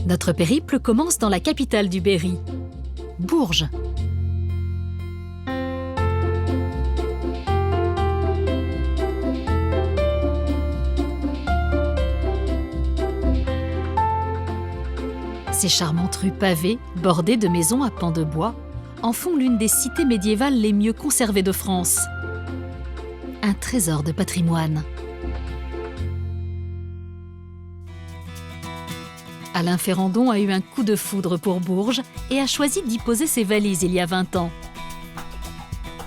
Notre périple commence dans la capitale du Berry, Bourges. Ces charmantes rues pavées, bordées de maisons à pans de bois, en font l'une des cités médiévales les mieux conservées de France. Un trésor de patrimoine. Alain Ferrandon a eu un coup de foudre pour Bourges et a choisi d'y poser ses valises il y a 20 ans.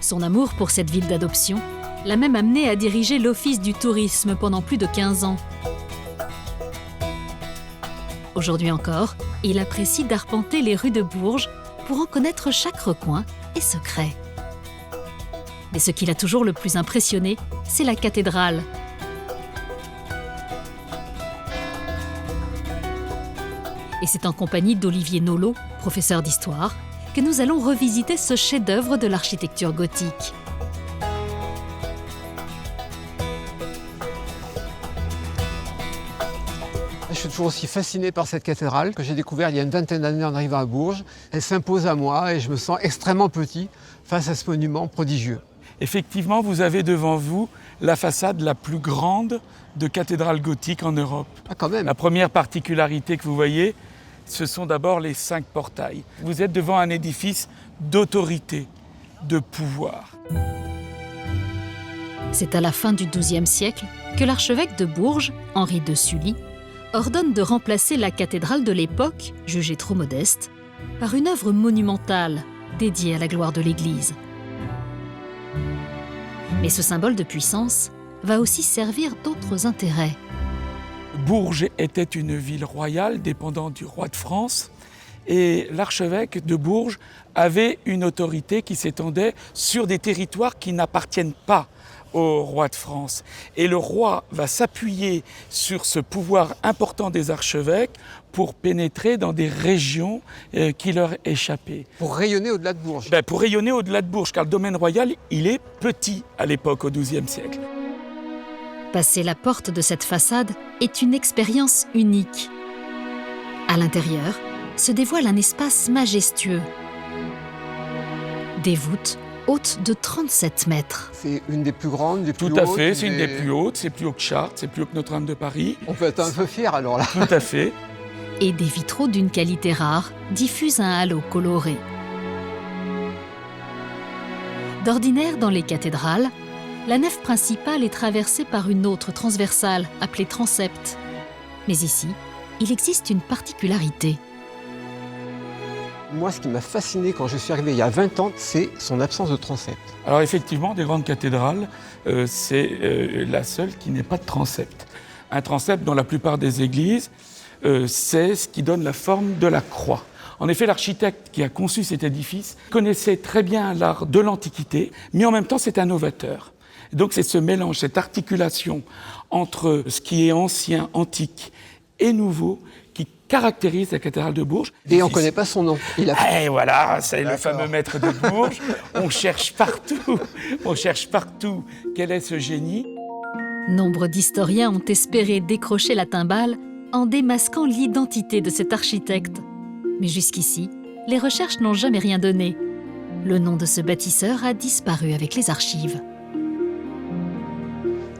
Son amour pour cette ville d'adoption l'a même amené à diriger l'Office du tourisme pendant plus de 15 ans. Aujourd'hui encore, il apprécie d'arpenter les rues de Bourges pour en connaître chaque recoin et secret. Mais ce qui l'a toujours le plus impressionné, c'est la cathédrale. Et c'est en compagnie d'Olivier Nolot, professeur d'histoire, que nous allons revisiter ce chef-d'œuvre de l'architecture gothique. Je suis toujours aussi fasciné par cette cathédrale que j'ai découverte il y a une vingtaine d'années en arrivant à Bourges. Elle s'impose à moi et je me sens extrêmement petit face à ce monument prodigieux. Effectivement, vous avez devant vous la façade la plus grande de cathédrale gothique en Europe. Ah, quand même. La première particularité que vous voyez, ce sont d'abord les 5 portails. Vous êtes devant un édifice d'autorité, de pouvoir. C'est à la fin du XIIe siècle que l'archevêque de Bourges, Henri de Sully, ordonne de remplacer la cathédrale de l'époque, jugée trop modeste, par une œuvre monumentale dédiée à la gloire de l'Église. Mais ce symbole de puissance va aussi servir d'autres intérêts. Bourges était une ville royale dépendant du roi de France et l'archevêque de Bourges avait une autorité qui s'étendait sur des territoires qui n'appartiennent pas au roi de France. Et le roi va s'appuyer sur ce pouvoir important des archevêques pour pénétrer dans des régions qui leur échappaient. Pour rayonner au-delà de Bourges. Pour rayonner au-delà de Bourges, car le domaine royal, il est petit à l'époque, au XIIe siècle. Passer la porte de cette façade est une expérience unique. À l'intérieur se dévoile un espace majestueux. Des voûtes hautes de 37 mètres. C'est une des plus grandes, des plus hautes. Tout à fait, c'est une des plus hautes, c'est plus haut que Chartres, c'est plus haut que Notre-Dame de Paris. On peut être un peu fier alors là. Tout à fait. Et des vitraux d'une qualité rare diffusent un halo coloré. D'ordinaire, dans les cathédrales, la nef principale est traversée par une autre transversale, appelée transept. Mais ici, il existe une particularité. Moi, ce qui m'a fasciné quand je suis arrivé il y a 20 ans, c'est son absence de transept. Alors effectivement, des grandes cathédrales, c'est la seule qui n'ait pas de transept. Un transept dans la plupart des églises, c'est ce qui donne la forme de la croix. En effet, l'architecte qui a conçu cet édifice connaissait très bien l'art de l'Antiquité, mais en même temps, c'est un novateur. Donc c'est ce mélange, cette articulation entre ce qui est ancien, antique et nouveau qui caractérise la cathédrale de Bourges. Et on ne connaît pas son nom. Et voilà, c'est le fameux maître de Bourges. On cherche partout quel est ce génie. Nombre d'historiens ont espéré décrocher la timbale en démasquant l'identité de cet architecte. Mais jusqu'ici, les recherches n'ont jamais rien donné. Le nom de ce bâtisseur a disparu avec les archives.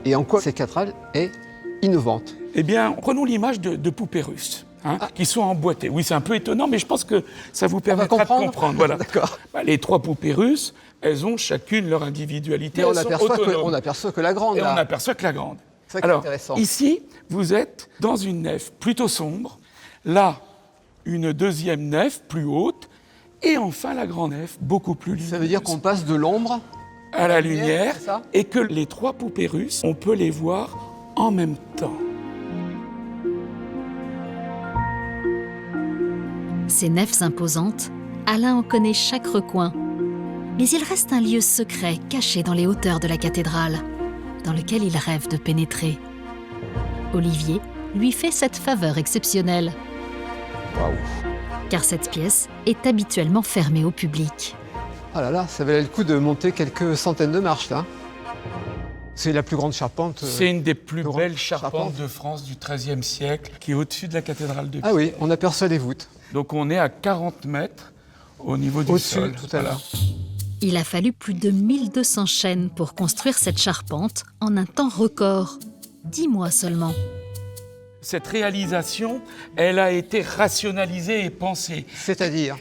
Et en quoi cette cathédrale est innovante? Eh bien, prenons l'image de poupées russes, qui sont emboîtées. Oui, c'est un peu étonnant, mais je pense que ça vous permettra de comprendre. Voilà. D'accord. Les 3 poupées russes, elles ont chacune leur individualité. Mais on aperçoit que la grande. Et là. on n'aperçoit que la grande. C'est ça qui est intéressant. Ici, vous êtes dans une nef plutôt sombre. Là, une deuxième nef plus haute. Et enfin, la grande nef, beaucoup plus lumineuse. Ça veut dire qu'on passe de l'ombre à la lumière, c'est ça ? et que les 3 poupées russes, on peut les voir en même temps. Ces nefs imposantes, Alain en connaît chaque recoin. Mais il reste un lieu secret caché dans les hauteurs de la cathédrale, dans lequel il rêve de pénétrer. Olivier lui fait cette faveur exceptionnelle. Waouh. Car cette pièce est habituellement fermée au public. Ah là là, ça valait le coup de monter quelques centaines de marches là. C'est la plus grande charpente. C'est une des plus grande belles charpentes de France du XIIIe siècle, qui est au-dessus de la cathédrale de Pise. Ah oui, on aperçoit les voûtes. Donc on est à 40 mètres au niveau du sol. Au-dessus, tout à l'heure. Il a fallu plus de 1200 chênes pour construire cette charpente en un temps record. 10 mois seulement. Cette réalisation, elle a été rationalisée et pensée. C'est-à-dire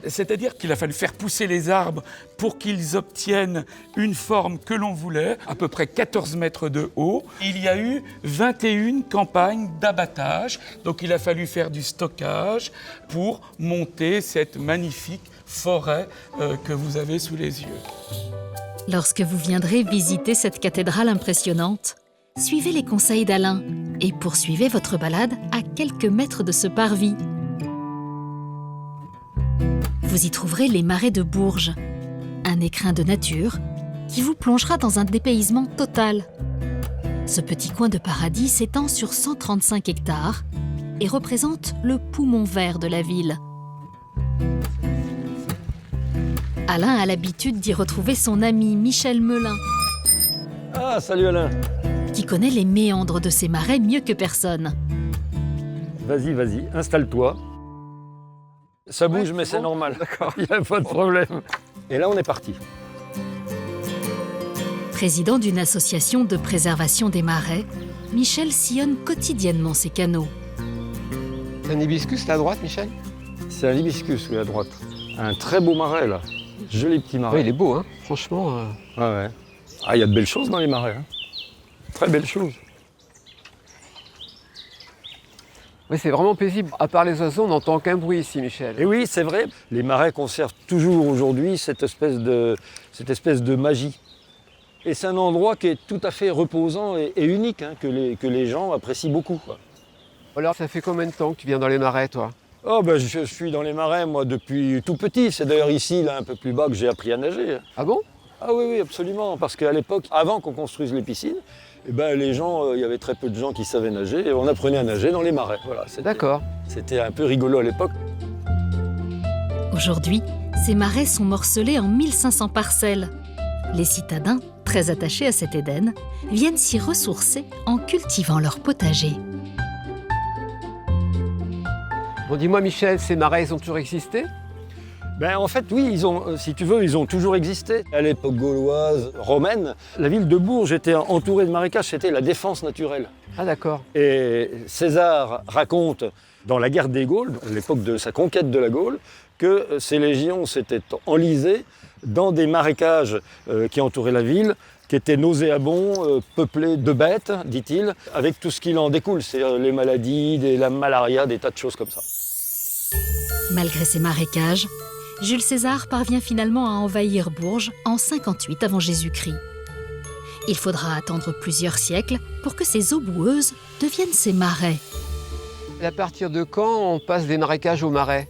C'est-à-dire qu'il a fallu faire pousser les arbres pour qu'ils obtiennent une forme que l'on voulait, à peu près 14 mètres de haut. Il y a eu 21 campagnes d'abattage, donc il a fallu faire du stockage pour monter cette magnifique forêt que vous avez sous les yeux. Lorsque vous viendrez visiter cette cathédrale impressionnante, suivez les conseils d'Alain et poursuivez votre balade à quelques mètres de ce parvis. Vous y trouverez les marais de Bourges, un écrin de nature qui vous plongera dans un dépaysement total. Ce petit coin de paradis s'étend sur 135 hectares et représente le poumon vert de la ville. Alain a l'habitude d'y retrouver son ami Michel Melin. Ah, salut Alain. Qui connaît les méandres de ces marais mieux que personne. Vas-y, installe-toi. Ça bouge, mais c'est normal. D'accord. Il n'y a pas de problème. Et là, on est parti. Président d'une association de préservation des marais, Michel sillonne quotidiennement ces canaux. C'est un hibiscus là à droite, Michel? C'est un hibiscus, oui, à droite. Un très beau marais, là. Joli petit marais. Oui, il est beau, hein. Franchement. Ouais. Ah, il y a de belles choses dans les marais. Hein. Très belles choses. Oui, c'est vraiment paisible. À part les oiseaux, on n'entend qu'un bruit ici, Michel. Et oui, c'est vrai. Les marais conservent toujours aujourd'hui cette espèce de magie. Et c'est un endroit qui est tout à fait reposant et unique, hein, que les gens apprécient beaucoup, quoi. Alors, ça fait combien de temps que tu viens dans les marais, toi? Oh, je suis dans les marais, moi, depuis tout petit. C'est d'ailleurs ici, là, un peu plus bas, que j'ai appris à nager. Ah bon? Ah oui, absolument. Parce qu'à l'époque, avant qu'on construise les piscines, les gens, il y avait très peu de gens qui savaient nager. Et on apprenait à nager dans les marais. Voilà, d'accord. C'était un peu rigolo à l'époque. Aujourd'hui, ces marais sont morcelés en 1500 parcelles. Les citadins, très attachés à cet Éden, viennent s'y ressourcer en cultivant leur potager. Bon, dis-moi, Michel, ces marais, ils ont toujours existé? En fait, oui, si tu veux, ils ont toujours existé. À l'époque gauloise, romaine, la ville de Bourges était entourée de marécages, c'était la défense naturelle. Ah d'accord. Et César raconte dans la guerre des Gaules, à l'époque de sa conquête de la Gaule, que ces légions s'étaient enlisées dans des marécages qui entouraient la ville, qui étaient nauséabonds, peuplés de bêtes, dit-il, avec tout ce qui en découle, c'est les maladies, la malaria, des tas de choses comme ça. Malgré ces marécages, Jules César parvient finalement à envahir Bourges en 58 avant Jésus-Christ. Il faudra attendre plusieurs siècles pour que ces eaux boueuses deviennent ces marais. Et à partir de quand on passe des marécages aux marais?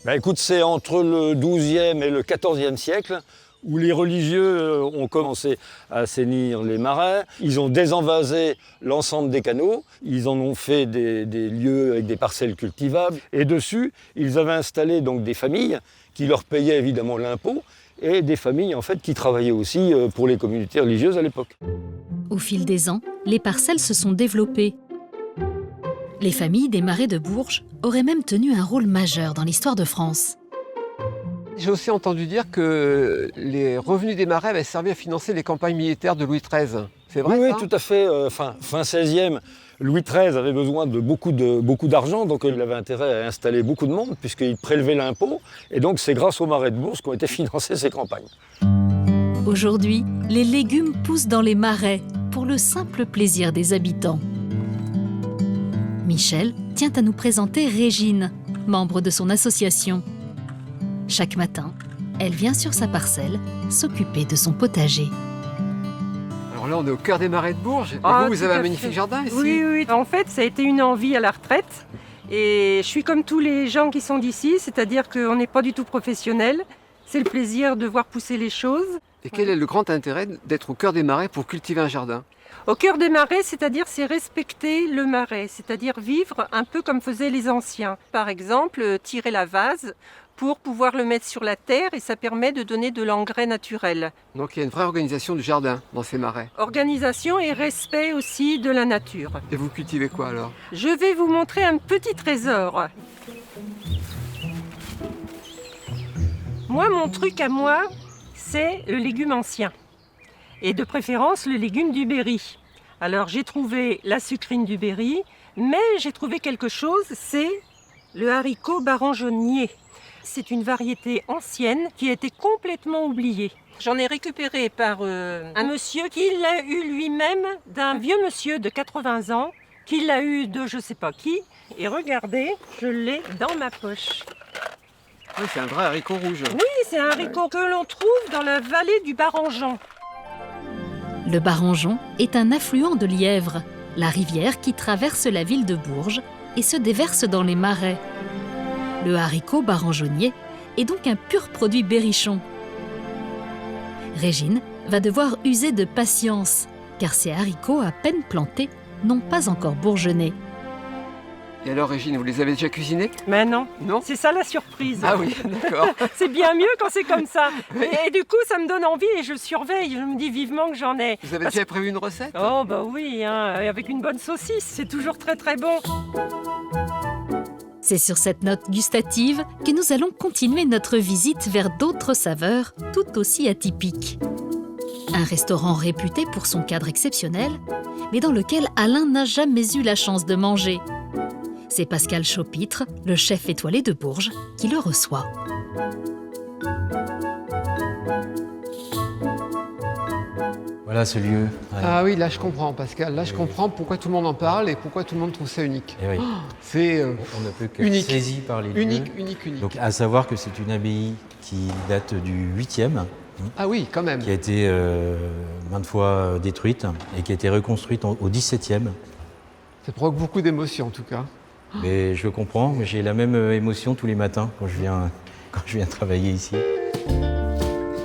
Écoute, c'est entre le XIIe et le XIVe siècle où les religieux ont commencé à assainir les marais. Ils ont désenvasé l'ensemble des canaux, ils en ont fait des lieux avec des parcelles cultivables. Et dessus, ils avaient installé donc des familles qui leur payaient évidemment l'impôt et des familles en fait qui travaillaient aussi pour les communautés religieuses à l'époque. Au fil des ans, les parcelles se sont développées. Les familles des marais de Bourges auraient même tenu un rôle majeur dans l'histoire de France. J'ai aussi entendu dire que les revenus des marais avaient servi à financer les campagnes militaires de Louis XIII. C'est vrai, oui, ça? Oui, tout à fait. Fin XVIe, Louis XIII avait besoin de beaucoup d'argent, donc il avait intérêt à installer beaucoup de monde, puisqu'il prélevait l'impôt. Et donc c'est grâce aux marais de Bourges qu'ont été financées ces campagnes. Aujourd'hui, les légumes poussent dans les marais pour le simple plaisir des habitants. Michel tient à nous présenter Régine, membre de son association. Chaque matin, elle vient sur sa parcelle s'occuper de son potager. Alors là, on est au cœur des marais de Bourges. Et vous avez un magnifique jardin ici? Oui. En fait, ça a été une envie à la retraite. Et je suis comme tous les gens qui sont d'ici, c'est-à-dire qu'on n'est pas du tout professionnel. C'est le plaisir de voir pousser les choses. Et quel est le grand intérêt d'être au cœur des marais pour cultiver un jardin? Au cœur des marais, c'est-à-dire c'est respecter le marais, c'est-à-dire vivre un peu comme faisaient les anciens. Par exemple, tirer la vase pour pouvoir le mettre sur la terre et ça permet de donner de l'engrais naturel. Donc il y a une vraie organisation du jardin dans ces marais. Organisation et respect aussi de la nature. Et vous cultivez quoi alors? Je vais vous montrer un petit trésor. Moi, mon truc à moi, c'est le légume ancien. Et de préférence, le légume du Berry. Alors, j'ai trouvé la sucrine du Berry, mais j'ai trouvé quelque chose, c'est le haricot barangeonnier. C'est une variété ancienne qui a été complètement oubliée. J'en ai récupéré par un monsieur qui l'a eu lui-même d'un vieux monsieur de 80 ans, qui l'a eu de je sais pas qui. Et regardez, je l'ai dans ma poche. Oui, c'est un vrai haricot rouge. Oui, c'est un haricot que l'on trouve dans la vallée du Barangeon. Le Barangeon est un affluent de l'Yèvre, la rivière qui traverse la ville de Bourges et se déverse dans les marais. Le haricot barangeonnier est donc un pur produit berrichon. Régine va devoir user de patience, car ces haricots à peine plantés n'ont pas encore bourgeonné. Et alors Régine, vous les avez déjà cuisinés? Mais non, Non? c'est ça la surprise. Ah oui, d'accord. C'est bien mieux quand c'est comme ça. Et du coup, ça me donne envie et je surveille. Je me dis vivement que j'en ai. Vous avez déjà prévu une recette? Oh bah oui, hein, avec une bonne saucisse, c'est toujours très très bon. C'est sur cette note gustative que nous allons continuer notre visite vers d'autres saveurs tout aussi atypiques. Un restaurant réputé pour son cadre exceptionnel, mais dans lequel Alain n'a jamais eu la chance de manger. C'est Pascal Chaupitre, le chef étoilé de Bourges, qui le reçoit. Voilà ce lieu. Ouais. Ah oui, là je comprends Pascal, là je comprends pourquoi tout le monde en parle et pourquoi tout le monde trouve ça unique. Et oui. C'est On ne peut qu'être unique. saisi par les lieux. unique. Donc à savoir que c'est une abbaye qui date du 8e, Ah oui, quand même. qui a été maintes fois détruite et qui a été reconstruite au 17e. Ça provoque beaucoup d'émotions en tout cas. Mais je comprends, mais j'ai la même émotion tous les matins quand je viens travailler ici.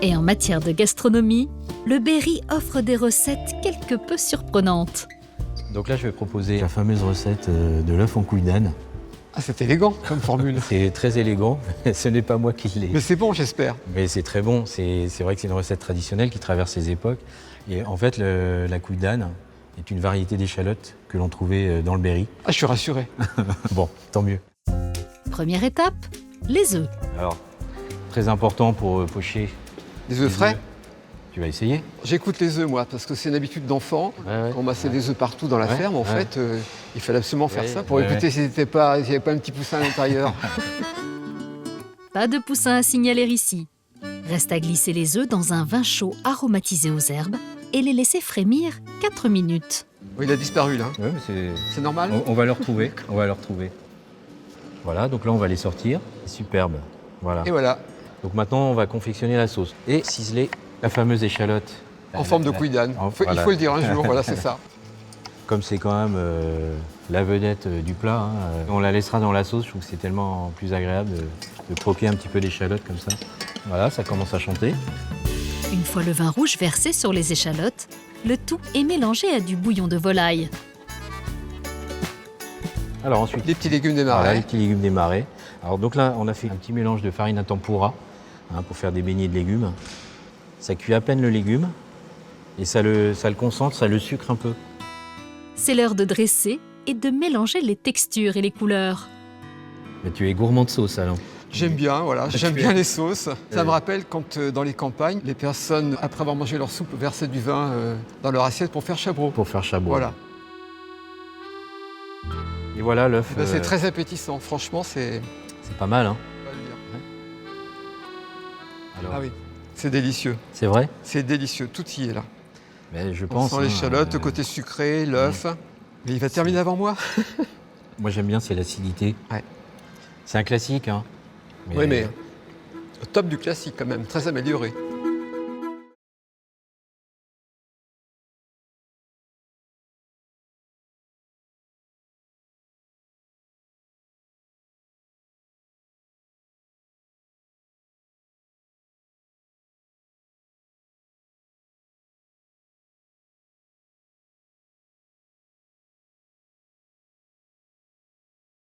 Et en matière de gastronomie, le Berry offre des recettes quelque peu surprenantes. Donc là, je vais proposer la fameuse recette de l'œuf en couille d'âne. Ah, c'est élégant comme formule. C'est très élégant, ce n'est pas moi qui l'ai. Mais c'est bon, j'espère. Mais c'est très bon, c'est vrai que c'est une recette traditionnelle qui traverse les époques. Et en fait, la couille d'âne est une variété d'échalotes que l'on trouvait dans le Berry. Ah, je suis rassuré. Bon, tant mieux. Première étape, les œufs. Alors, très important pour pocher. Des œufs frais? Tu vas essayer? J'écoute les œufs moi, parce que c'est une habitude d'enfant. Ouais. On massait des œufs partout dans la Ouais, ferme. En ouais. fait, il fallait absolument faire Ouais, ça pour ouais, écouter s'il n'y avait pas un petit poussin à l'intérieur. Pas de poussin à signaler ici. Reste à glisser les œufs dans un vin chaud aromatisé aux herbes et les laisser frémir 4 minutes. Oui, il a disparu là. Ouais, mais C'est normal? on va le retrouver. On va le retrouver. Voilà, donc là, on va les sortir. Superbe. Voilà. Et voilà, Donc maintenant, on va confectionner la sauce et ciseler la fameuse échalote. en forme de couille d'âne. Il faut le dire un jour, voilà, c'est ça. Comme c'est quand même la vedette du plat, hein, on la laissera dans la sauce. Je trouve que c'est tellement plus agréable de croquer un petit peu l'échalote comme ça. Voilà, ça commence à chanter. Une fois le vin rouge versé sur les échalotes, le tout est mélangé à du bouillon de volaille. Alors ensuite, Les petits légumes des voilà, marais. les petits légumes des marais. Alors donc là, on a fait un petit mélange de farine à tempura pour faire des beignets de légumes. Ça cuit à peine le légume et ça le concentre, ça le sucre un peu. C'est l'heure de dresser et de mélanger les textures et les couleurs. Mais tu es gourmand de sauce, Alain. J'aime bien, voilà, j'aime bien les sauces. Ça me rappelle quand dans les campagnes, les personnes, après avoir mangé leur soupe, versaient du vin dans leur assiette pour faire chabreau. Pour faire chabot. Voilà. Et voilà l'œuf. Ben, c'est très appétissant, franchement, c'est... C'est pas mal, hein. on va le dire. Alors, Ah oui, c'est délicieux. c'est vrai. C'est délicieux, tout y est là. Mais je On pense. sent l'échalote, le côté sucré, l'œuf. Mais il va terminer avant moi. Moi j'aime bien, c'est l'acidité. Ouais. C'est un classique, hein. Oui, mais au top du classique quand même, très amélioré.